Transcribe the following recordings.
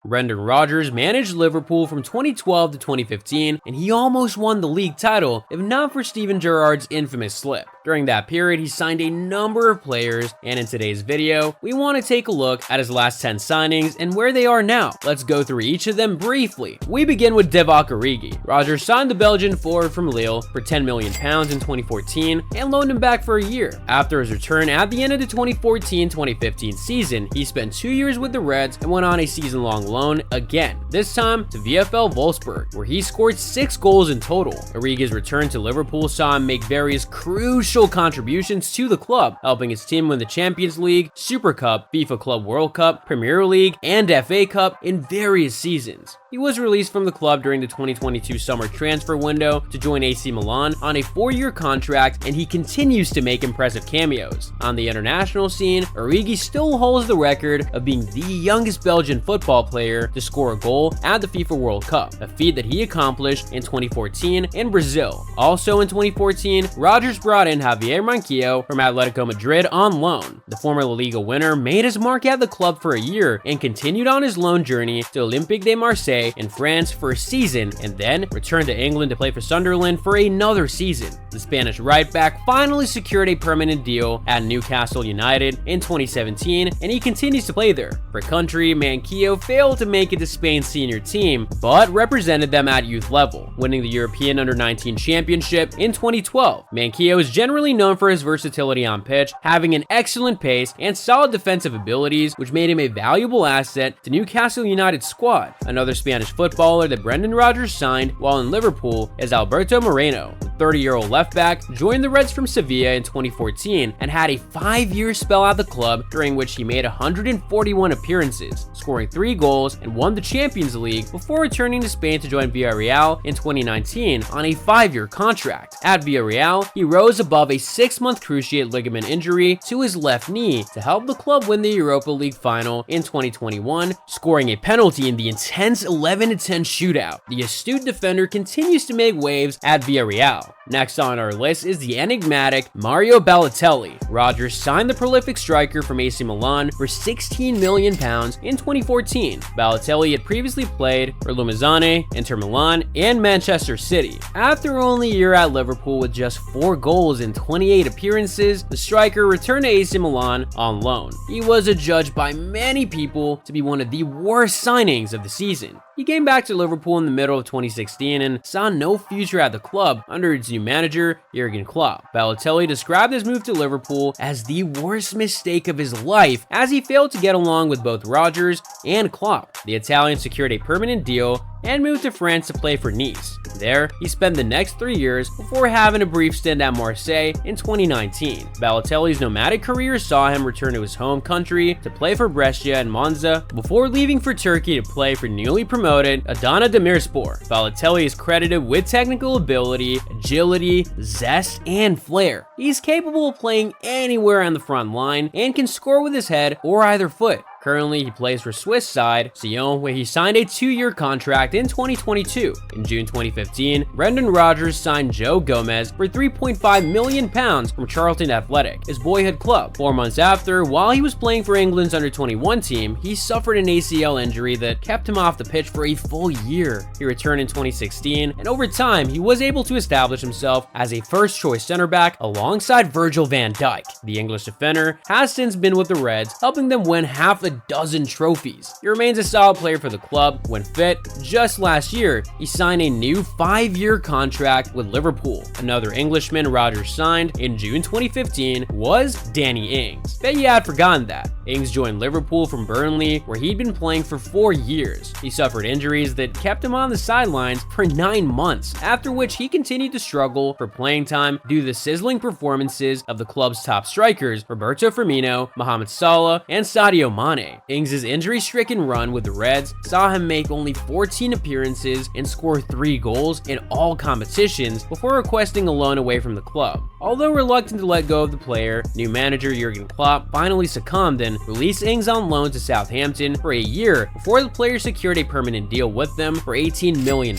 Brendan Rodgers managed Liverpool from 2012 to 2015, and he almost won the league title if not for Steven Gerrard's infamous slip. During that period, he signed a number of players, and in today's video, we want to take a look at his last 10 signings and where they are now. Let's go through each of them briefly. We begin with Divock Origi. Rodgers signed the Belgian forward from Lille for £10 million in 2014 and loaned him back for a year. After his return at the end of the 2014-2015 season, he spent 2 years with the Reds and went on a season-long loan again, this time to VfL Wolfsburg, where he scored 6 goals in total. Origi's return to Liverpool saw him make various crucial contributions to the club, helping his team win the Champions League, Super Cup, FIFA Club World Cup, Premier League, and FA Cup in various seasons. He was released from the club during the 2022 summer transfer window to join AC Milan on a 4-year contract, and he continues to make impressive cameos. On the international scene, Origi still holds the record of being the youngest Belgian football player to score a goal at the FIFA World Cup, a feat that he accomplished in 2014 in Brazil. Also in 2014, Rodgers brought in Javier Manquillo from Atletico Madrid on loan. The former La Liga winner made his mark at the club for a year and continued on his loan journey to Olympique de Marseille in France for a season, and then returned to England to play for Sunderland for another season. The Spanish right-back finally secured a permanent deal at Newcastle United in 2017, and he continues to play there. For country, Manquillo failed to make it to Spain's senior team, but represented them at youth level, winning the European Under-19 Championship in 2012. Manquillo is generally known for his versatility on pitch, having an excellent pace and solid defensive abilities, which made him a valuable asset to Newcastle United's squad. Another Spanish footballer that Brendan Rodgers signed while in Liverpool is Alberto Moreno. The 30-year-old left-back joined the Reds from Sevilla in 2014 and had a 5-year spell at the club during which he made 141 appearances, scoring 3 goals and won the Champions League before returning to Spain to join Villarreal in 2019 on a 5-year contract. At Villarreal, he rose above a 6-month cruciate ligament injury to his left knee to help the club win the Europa League final in 2021, scoring a penalty in the intense 11-10 shootout. The astute defender continues to make waves at Villarreal. Next on our list is the enigmatic Mario Balotelli. Rodgers signed the prolific striker from AC Milan for £16 million in 2014. Balotelli had previously played for Lumezzane, Inter Milan, and Manchester City. After only a year at Liverpool with just 4 goals in 28 appearances, the striker returned to AC Milan on loan. He was adjudged by many people to be one of the worst signings of the season. He came back to Liverpool in the middle of 2016 and saw no future at the club under its new manager, Jurgen Klopp. Balotelli described his move to Liverpool as the worst mistake of his life, as he failed to get along with both Rodgers and Klopp. The Italian secured a permanent deal and moved to France to play for Nice. There, he spent the next 3 years before having a brief stint at Marseille in 2019. Balotelli's nomadic career saw him return to his home country to play for Brescia and Monza before leaving for Turkey to play for newly promoted Adana Demirspor. Balotelli is credited with technical ability, agility, zest, and flair. He's capable of playing anywhere on the front line and can score with his head or either foot. Currently, he plays for Swiss side Sion, where he signed a 2-year contract in 2022. In June 2015, Brendan Rodgers signed Joe Gomez for £3.5 million from Charlton Athletic, his boyhood club. 4 months after, while he was playing for England's under-21 team, he suffered an ACL injury that kept him off the pitch for a full year. He returned in 2016, and over time, he was able to establish himself as a first-choice center-back alongside Virgil van Dijk. The English defender has since been with the Reds, helping them win half a dozen trophies. He remains a solid player for the club when fit. Just last year, he signed a new 5-year contract with Liverpool. Another Englishman Rodgers signed in June 2015 was Danny Ings. Bet you had forgotten that. Ings joined Liverpool from Burnley, where he'd been playing for 4 years. He suffered injuries that kept him on the sidelines for 9 months, after which he continued to struggle for playing time due to the sizzling performances of the club's top strikers, Roberto Firmino, Mohamed Salah, and Sadio Mane. Ings' injury-stricken run with the Reds saw him make only 14 appearances and score 3 goals in all competitions before requesting a loan away from the club. Although reluctant to let go of the player, new manager Jurgen Klopp finally succumbed and released Ings on loan to Southampton for a year before the player secured a permanent deal with them for £18 million.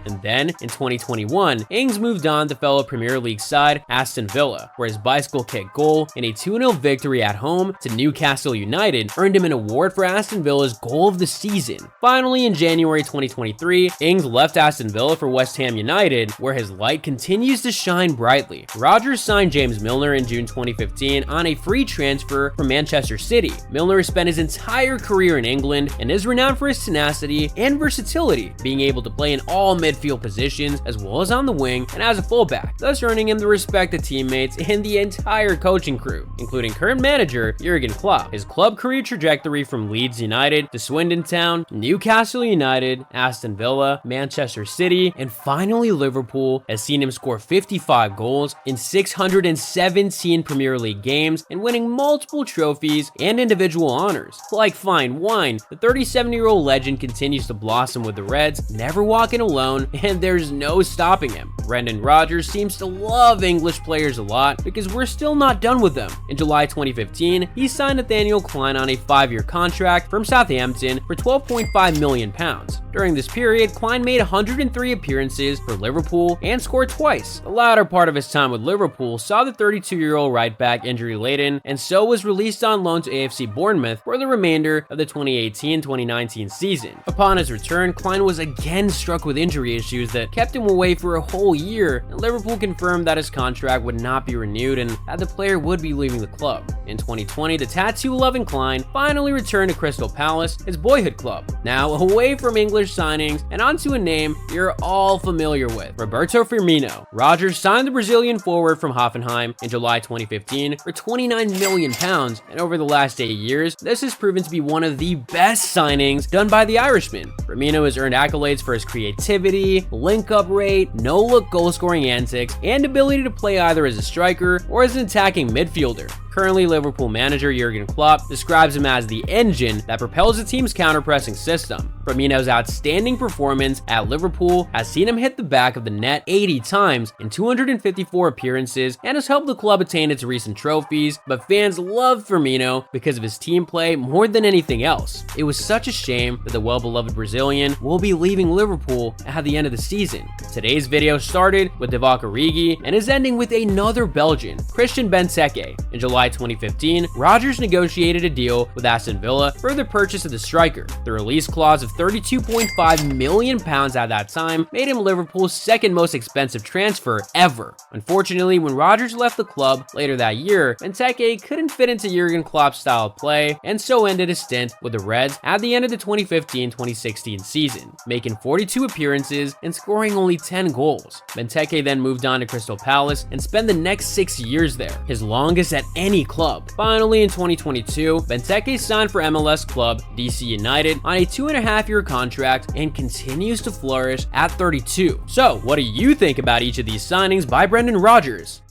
And then, in 2021, Ings moved on to fellow Premier League side Aston Villa, where his bicycle kick goal in a 2-0 victory at home to Newcastle United earned him an award for Aston Villa's goal of the season. Finally, in January 2023, Ings left Aston Villa for West Ham United, where his light continues to shine brightly. Rodgers signed James Milner in June 2015 on a free transfer from Manchester City. Milner has spent his entire career in England and is renowned for his tenacity and versatility, being able to play in all midfield positions as well as on the wing and as a fullback, thus earning him the respect of teammates and the entire coaching crew, including current manager Jurgen Klopp. His club career trajectory from Leeds United to Swindon Town, Newcastle United, Aston Villa, Manchester City, and finally Liverpool has seen him score 55 goals in 617 Premier League games and winning multiple trophies and individual honors. Like fine wine, the 37-year-old legend continues to blossom with the Reds, never walking alone, and there's no stopping him. Brendan Rodgers seems to love English players a lot because we're still not done with them. In July 2015, he signed Nathaniel Clyne on a 5-year contract from Southampton for £12.5 million. During this period, Clyne made 103 appearances for Liverpool and scored twice. The latter part of his time with Liverpool saw the 32-year-old right-back injury-laden, and so was released on loan to AFC Bournemouth for the remainder of the 2018-2019 season. Upon his return, Clyne was again struck with injury issues that kept him away for a whole year, and Liverpool confirmed that his contract would not be renewed and that the player would be leaving the club. In 2020, the tattoo-loving Clyne finally returned to Crystal Palace, his boyhood club. Now, away from English signings and onto a name you're all familiar with, Roberto Firmino. Rodgers signed the Brazilian forward from Hoffenheim in July 2015 for £29 million, and over the last 8 years, this has proven to be one of the best signings done by the Irishman. Firmino has earned accolades for his creativity, link-up rate, no-look goal-scoring antics, and ability to play either as a striker or as an attacking midfielder. Currently, Liverpool manager Jurgen Klopp describes him as the engine that propels the team's counter-pressing system. Firmino's outstanding performance at Liverpool has seen him hit the back of the net 80 times in 254 appearances and has helped the club attain its recent trophies, but fans love Firmino because of his team play more than anything else. It was such a shame that the well-beloved Brazilian will be leaving Liverpool at the end of the season. Today's video started with Divock Origi and is ending with another Belgian, Christian Benteke. In July 2015, Rodgers negotiated a deal with Aston Villa for the purchase of the striker. The release clause of £32.5 million at that time made him Liverpool's second most expensive transfer ever. Unfortunately, when Rodgers left the club later that year, Benteke couldn't fit into Jurgen Klopp's style of play and so ended his stint with the Reds at the end of the 2015-2016 season, making 42 appearances and scoring only 10 goals. Benteke then moved on to Crystal Palace and spent the next 6 years there, his longest at any club. Finally, in 2022, Benteke signed for MLS club DC United on a 2.5-year contract and continues to flourish at 32. So, what do you think about each of these signings by Brendan Rodgers?